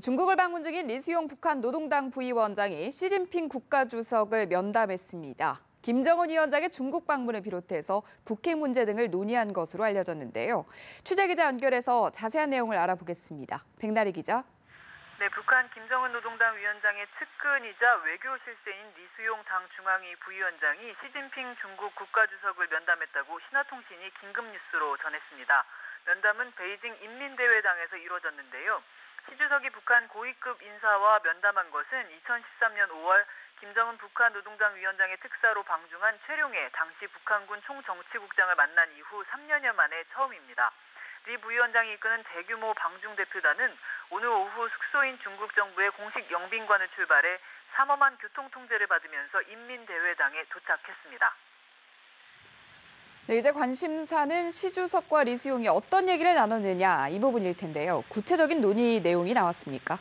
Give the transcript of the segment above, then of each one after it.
중국을 방문 중인 리수용 북한 노동당 부위원장이 시진핑 국가주석을 면담했습니다. 김정은 위원장의 중국 방문을 비롯해서 북핵 문제 등을 논의한 것으로 알려졌는데요. 취재기자 연결해서 자세한 내용을 알아보겠습니다. 백나리 기자. 네, 북한 김정은 노동당 위원장의 측근이자 외교 실세인 리수용 당 중앙위 부위원장이 시진핑 중국 국가주석을 면담했다고 신화통신이 긴급뉴스로 전했습니다. 면담은 베이징 인민대회당에서 이루어졌는데요. 시 주석이 북한 고위급 인사와 면담한 것은 2013년 5월 김정은 북한 노동당 위원장의 특사로 방중한 최룡해 당시 북한군 총정치국장을 만난 이후 3년여 만에 처음입니다. 리 부위원장이 이끄는 대규모 방중 대표단은 오늘 오후 숙소인 중국 정부의 공식 영빈관을 출발해 삼엄한 교통통제를 받으면서 인민대회당에 도착했습니다. 네, 이제 관심사는 시 주석과 리수용이 어떤 얘기를 나눴느냐 이 부분일 텐데요. 구체적인 논의 내용이 나왔습니까?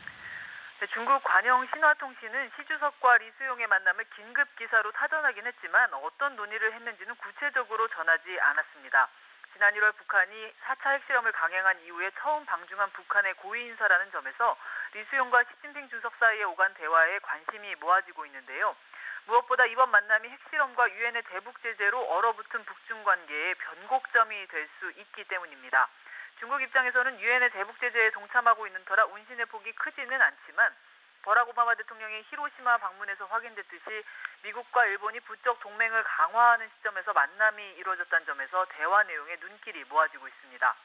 네, 중국 관영 신화통신은 시 주석과 리수용의 만남을 긴급 기사로 타전하긴 했지만 어떤 논의를 했는지는 구체적으로 전하지 않았습니다. 지난 1월 북한이 4차 핵실험을 강행한 이후에 처음 방중한 북한의 고위 인사라는 점에서 리수용과 시진핑 주석 사이에 오간 대화에 관심이 모아지고 있는데요. 무엇보다 이번 만남이 핵실험과 유엔의 대북 제재로 얼어붙은 북중 관계의 변곡점이 될 수 있기 때문입니다. 중국 입장에서는 유엔의 대북 제재에 동참하고 있는 터라 운신의 폭이 크지는 않지만 버락 오바마 대통령의 히로시마 방문에서 확인됐듯이 미국과 일본이 부쩍 동맹을 강화하는 시점에서 만남이 이루어졌다는 점에서 대화 내용에 눈길이 모아지고 있습니다.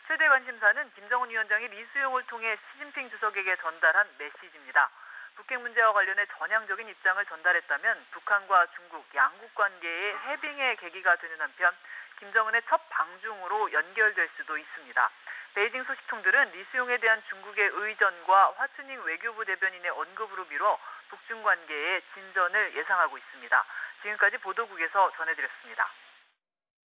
최대 관심사는 김정은 위원장이 리수용을 통해 시진핑 주석에게 전달한 메시지입니다. 북핵 문제와 관련해 전향적인 입장을 전달했다면 북한과 중국 양국 관계의 해빙의 계기가 되는 한편 김정은의 첫 방중으로 연결될 수도 있습니다. 베이징 소식통들은 리수용에 대한 중국의 의전과 화춘잉 외교부 대변인의 언급으로 미뤄 북중 관계의 진전을 예상하고 있습니다. 지금까지 보도국에서 전해드렸습니다.